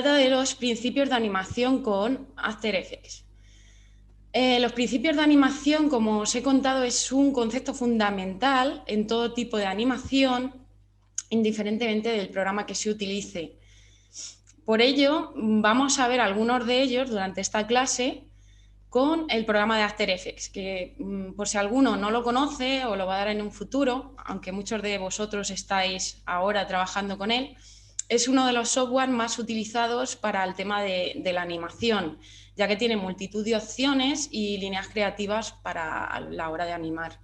trata de los principios de animación con After Effects. Los principios de animación, como os he contado, es un concepto fundamental en todo tipo de animación, indiferentemente del programa que se utilice. Por ello, vamos a ver algunos de ellos durante esta clase con el programa de After Effects, que por si alguno no lo conoce o lo va a dar en un futuro, aunque muchos de vosotros estáis ahora trabajando con él, es uno de los software más utilizados para el tema de la animación, ya que tiene multitud de opciones y líneas creativas para la hora de animar.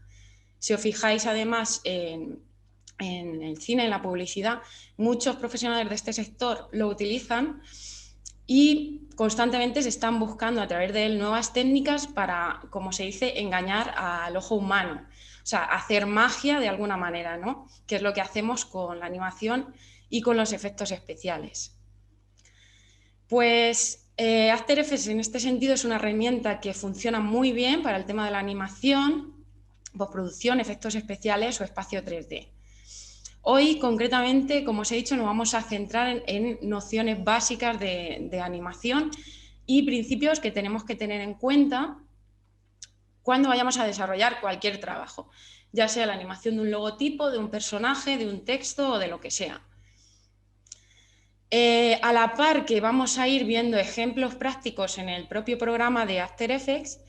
Si os fijáis además en el cine, en la publicidad, muchos profesionales de este sector lo utilizan y constantemente se están buscando a través de él nuevas técnicas para, como se dice, engañar al ojo humano. O sea, hacer magia de alguna manera, ¿no? Que es lo que hacemos con la animación y con los efectos especiales. Pues After Effects en este sentido es una herramienta que funciona muy bien para el tema de la animación, postproducción, efectos especiales o espacio 3D. Hoy, concretamente, como os he dicho, nos vamos a centrar en nociones básicas de animación y principios que tenemos que tener en cuenta cuando vayamos a desarrollar cualquier trabajo, ya sea la animación de un logotipo, de un personaje, de un texto o de lo que sea. A la par que vamos a ir viendo ejemplos prácticos en el propio programa de After Effects,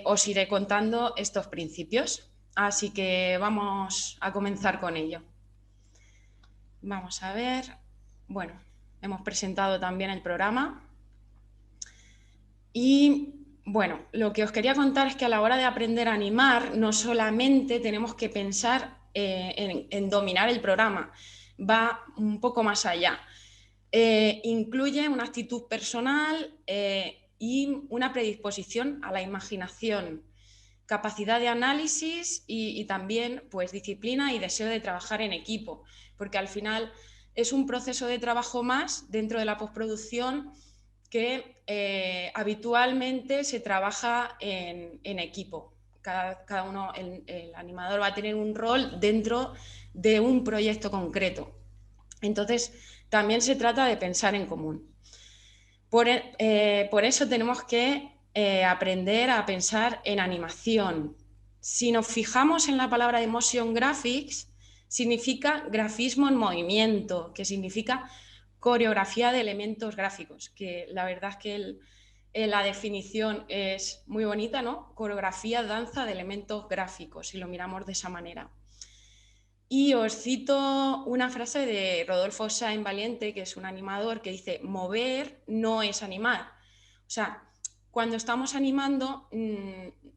os iré contando estos principios. Así que vamos a comenzar con ello. Vamos a ver. Bueno, hemos presentado también el programa. Y bueno, lo que os quería contar es que a la hora de aprender a animar, no solamente tenemos que pensar en dominar el programa, va un poco más allá. Incluye una actitud personal y una predisposición a la imaginación, capacidad de análisis y también pues, disciplina y deseo de trabajar en equipo, porque al final es un proceso de trabajo más dentro de la postproducción que habitualmente se trabaja en equipo. Cada uno, el animador va a tener un rol dentro de un proyecto concreto. Entonces, también se trata de pensar en común. Por eso tenemos que aprender a pensar en animación. Si nos fijamos en la palabra de motion graphics, significa grafismo en movimiento, que significa coreografía de elementos gráficos, que la verdad es que la definición es muy bonita, ¿no? Coreografía, danza de elementos gráficos, si lo miramos de esa manera. Y os cito una frase de Rodolfo Sáenz Valiente, que es un animador, que dice: mover no es animar. O sea, cuando estamos animando,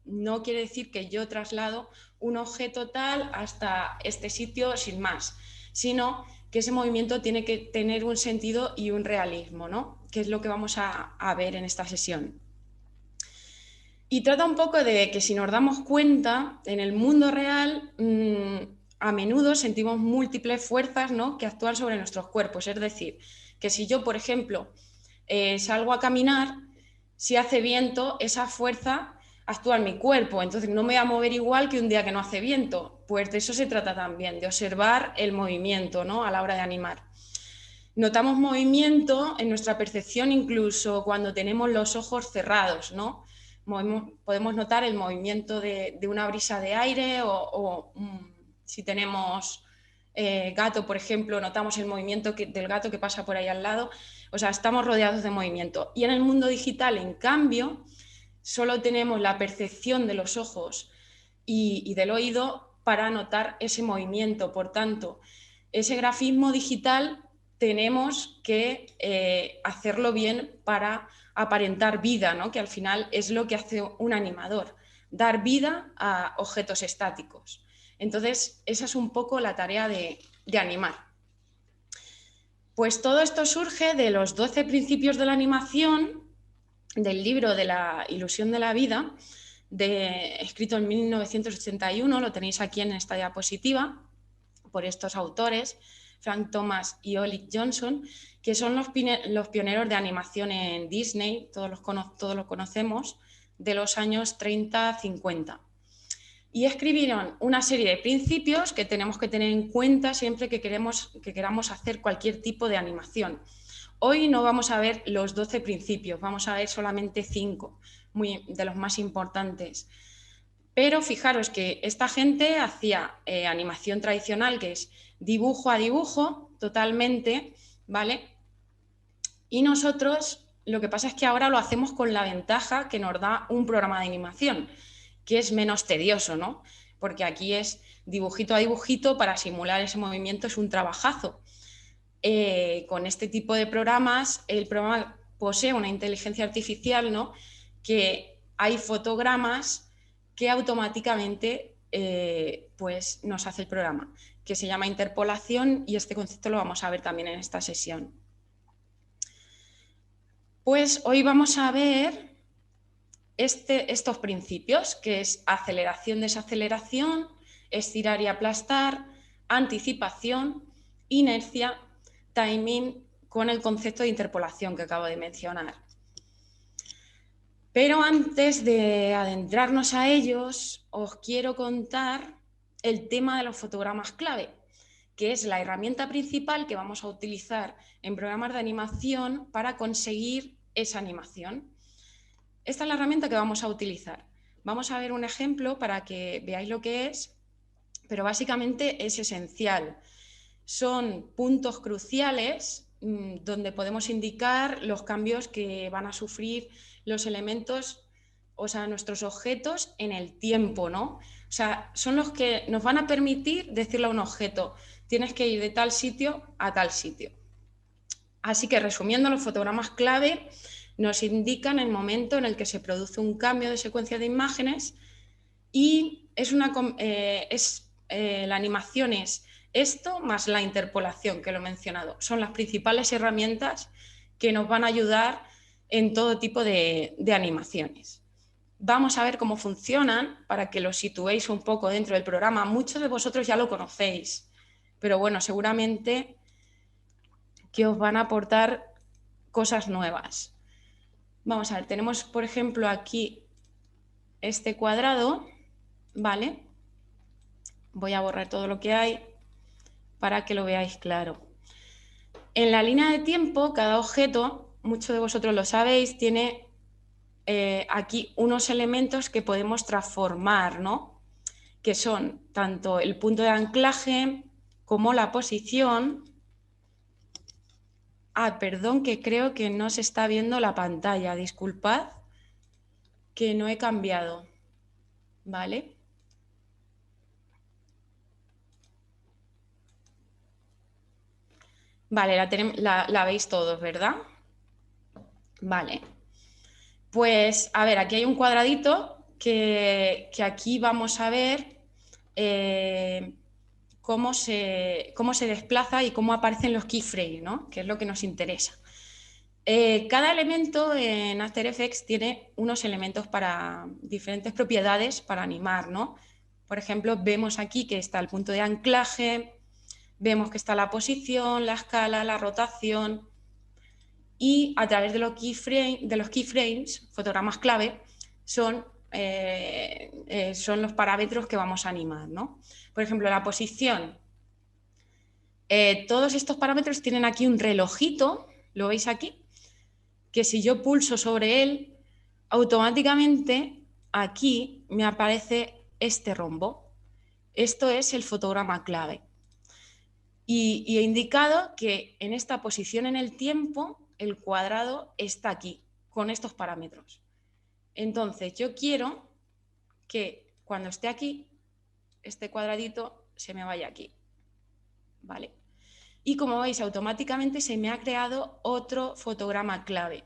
no quiere decir que yo traslado un objeto tal hasta este sitio sin más, sino que ese movimiento tiene que tener un sentido y un realismo, ¿no? Que es lo que vamos a ver en esta sesión. Y trata un poco de que si nos damos cuenta, en el mundo real a menudo sentimos múltiples fuerzas, ¿no?, que actúan sobre nuestros cuerpos. Es decir, que si yo, por ejemplo, salgo a caminar, si hace viento, esa fuerza actúa en mi cuerpo, entonces no me voy a mover igual que un día que no hace viento. Pues de eso se trata también, de observar el movimiento, ¿no?, a la hora de animar. Notamos movimiento en nuestra percepción incluso cuando tenemos los ojos cerrados, ¿no? Podemos notar el movimiento de una brisa de aire o si tenemos gato, por ejemplo, notamos el movimiento del gato que pasa por ahí al lado. O sea, estamos rodeados de movimiento. Y en el mundo digital, en cambio, solo tenemos la percepción de los ojos y del oído para notar ese movimiento. Por tanto, ese grafismo digital tenemos que hacerlo bien para aparentar vida, ¿no?, que al final es lo que hace un animador, dar vida a objetos estáticos. Entonces, esa es un poco la tarea de animar. Pues todo esto surge de los 12 principios de la animación, del libro de la ilusión de la vida, escrito en 1981, lo tenéis aquí en esta diapositiva, por estos autores, Frank Thomas y Olive Johnson, que son los pioneros de animación en Disney, todos lo conocemos, de los años 30-50. Y escribieron una serie de principios que tenemos que tener en cuenta siempre que queramos hacer cualquier tipo de animación Hoy no vamos a ver los 12 principios, vamos a ver solamente 5, de los más importantes. Pero fijaros que esta gente hacía animación tradicional, que es dibujo a dibujo, totalmente, ¿vale? Y nosotros lo que pasa es que ahora lo hacemos con la ventaja que nos da un programa de animación, que es menos tedioso, ¿no? Porque aquí es dibujito a dibujito, para simular ese movimiento es un trabajazo. Con este tipo de programas, el programa posee una inteligencia artificial, ¿no? Que hay fotogramas que automáticamente pues nos hace el programa, que se llama interpolación, y este concepto lo vamos a ver también en esta sesión. Pues hoy vamos a ver estos principios, que es aceleración, desaceleración, estirar y aplastar, anticipación, inercia, timing, con el concepto de interpolación que acabo de mencionar. Pero antes de adentrarnos a ellos, os quiero contar el tema de los fotogramas clave, que es la herramienta principal que vamos a utilizar en programas de animación para conseguir esa animación. Esta es la herramienta que vamos a utilizar. Vamos a ver un ejemplo para que veáis lo que es, pero básicamente es esencial. Son puntos cruciales donde podemos indicar los cambios que van a sufrir los elementos, o sea, nuestros objetos en el tiempo, ¿no? O sea, son los que nos van a permitir decirle a un objeto, tienes que ir de tal sitio a tal sitio. Así que, resumiendo, los fotogramas clave nos indican el momento en el que se produce un cambio de secuencia de imágenes, y la animación es esto más la interpolación, que lo he mencionado. Son las principales herramientas que nos van a ayudar en todo tipo de animaciones. Vamos a ver cómo funcionan para que los situéis un poco dentro del programa. Muchos de vosotros ya lo conocéis, pero bueno, seguramente que os van a aportar cosas nuevas. Vamos a ver, tenemos por ejemplo aquí este cuadrado, ¿vale? Voy a borrar todo lo que hay para que lo veáis claro. En la línea de tiempo, cada objeto, muchos de vosotros lo sabéis, tiene aquí unos elementos que podemos transformar, ¿no? Que son tanto el punto de anclaje como la posición. Perdón, que creo que no se está viendo la pantalla, disculpad, que no he cambiado, ¿vale? Vale, la veis todos, ¿verdad? Vale. Pues, a ver, aquí hay un cuadradito que aquí vamos a ver cómo se desplaza y cómo aparecen los keyframes, ¿no? Que es lo que nos interesa. Cada elemento en After Effects tiene unos elementos para diferentes propiedades para animar, ¿no? Por ejemplo, vemos aquí que está el punto de anclaje, vemos que está la posición, la escala, la rotación, y a través de los keyframes, fotogramas clave, son los parámetros que vamos a animar, ¿no? Por ejemplo, la posición. Todos estos parámetros tienen aquí un relojito, ¿lo veis aquí? Que si yo pulso sobre él, automáticamente aquí me aparece este rombo. Esto es el fotograma clave. Y he indicado que en esta posición en el tiempo, el cuadrado está aquí, con estos parámetros. Entonces, yo quiero que cuando esté aquí, este cuadradito se me vaya aquí, ¿vale? Y como veis, automáticamente se me ha creado otro fotograma clave.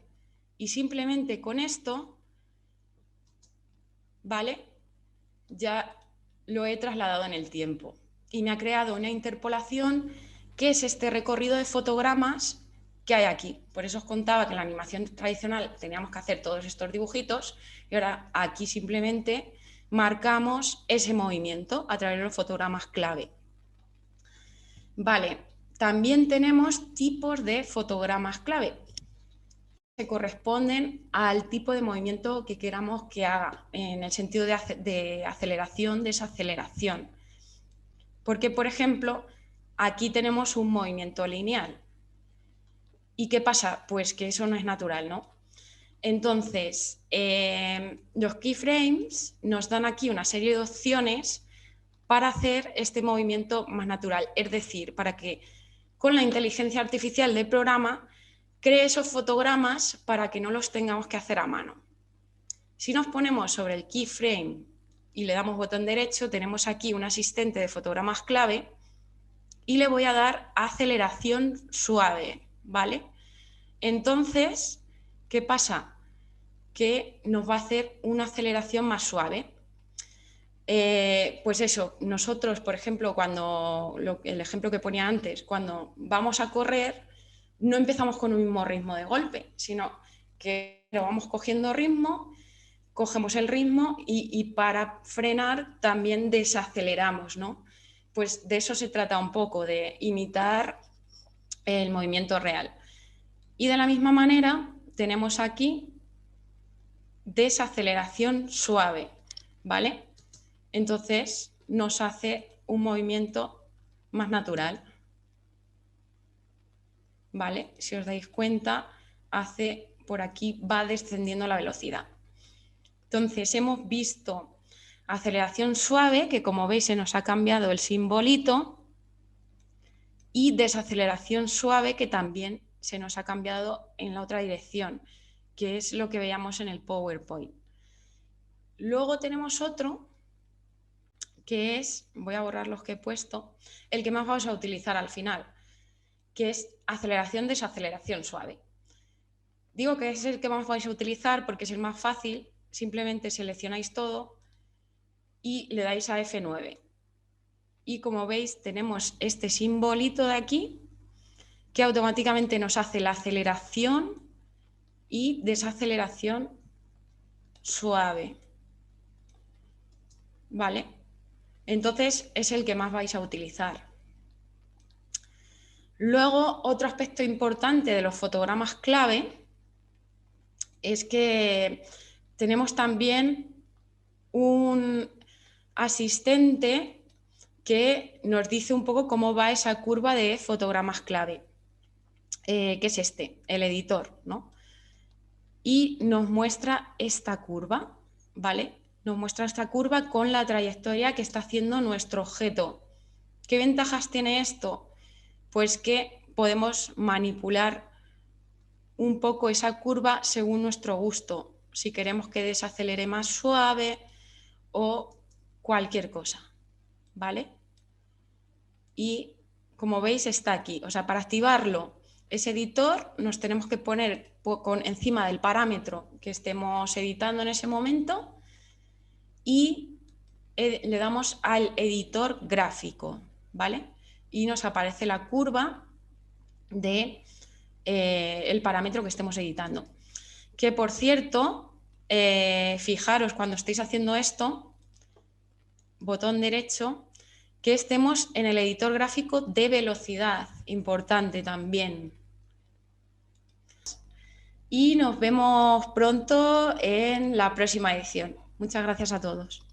Y simplemente con esto, ¿vale? Ya lo he trasladado en el tiempo. Y me ha creado una interpolación, que es este recorrido de fotogramas que hay aquí. Por eso os contaba que en la animación tradicional teníamos que hacer todos estos dibujitos, y ahora aquí simplemente marcamos ese movimiento a través de los fotogramas clave. Vale, también tenemos tipos de fotogramas clave que corresponden al tipo de movimiento que queramos que haga, en el sentido de aceleración, desaceleración. Porque, por ejemplo, aquí tenemos un movimiento lineal. ¿Y qué pasa? Pues que eso no es natural, ¿no? Entonces, los keyframes nos dan aquí una serie de opciones para hacer este movimiento más natural, es decir, para que con la inteligencia artificial del programa cree esos fotogramas para que no los tengamos que hacer a mano. Si nos ponemos sobre el keyframe y le damos botón derecho, tenemos aquí un asistente de fotogramas clave y le voy a dar aceleración suave, ¿vale? Entonces, ¿qué pasa? Que nos va a hacer una aceleración más suave. Pues eso, nosotros, por ejemplo, el ejemplo que ponía antes, cuando vamos a correr, no empezamos con un mismo ritmo de golpe, sino que vamos cogiendo ritmo, cogemos el ritmo y para frenar también desaceleramos, ¿no? Pues de eso se trata un poco, de imitar el movimiento real. Y de la misma manera tenemos aquí desaceleración suave, ¿vale? Entonces nos hace un movimiento más natural, ¿vale? Si os dais cuenta, hace por aquí, va descendiendo la velocidad. Entonces hemos visto aceleración suave, que como veis se nos ha cambiado el simbolito, y desaceleración suave, que también se nos ha cambiado en la otra dirección, que es lo que veíamos en el PowerPoint. Luego tenemos otro, que es, voy a borrar los que he puesto, el que más vamos a utilizar al final, que es aceleración-desaceleración suave. Digo que es el que más vais a utilizar porque es el más fácil, simplemente seleccionáis todo y le dais a F9. Y como veis tenemos este simbolito de aquí que automáticamente nos hace la aceleración y desaceleración suave. ¿Vale? Entonces es el que más vais a utilizar. Luego, otro aspecto importante de los fotogramas clave es que tenemos también un asistente que nos dice un poco cómo va esa curva de fotogramas clave, que es este, el editor, ¿no? Y nos muestra esta curva, ¿vale? Nos muestra esta curva con la trayectoria que está haciendo nuestro objeto. ¿Qué ventajas tiene esto? Pues que podemos manipular un poco esa curva según nuestro gusto, si queremos que desacelere más suave o cualquier cosa, ¿vale? Y como veis está aquí, o sea, para activarlo, ese editor nos tenemos que poner encima del parámetro que estemos editando en ese momento y le damos al editor gráfico, ¿vale? Y nos aparece la curva de el parámetro que estemos editando. Que por cierto, fijaros cuando estéis haciendo esto, botón derecho, que estemos en el editor gráfico de velocidad, importante también. Y nos vemos pronto en la próxima edición. Muchas gracias a todos.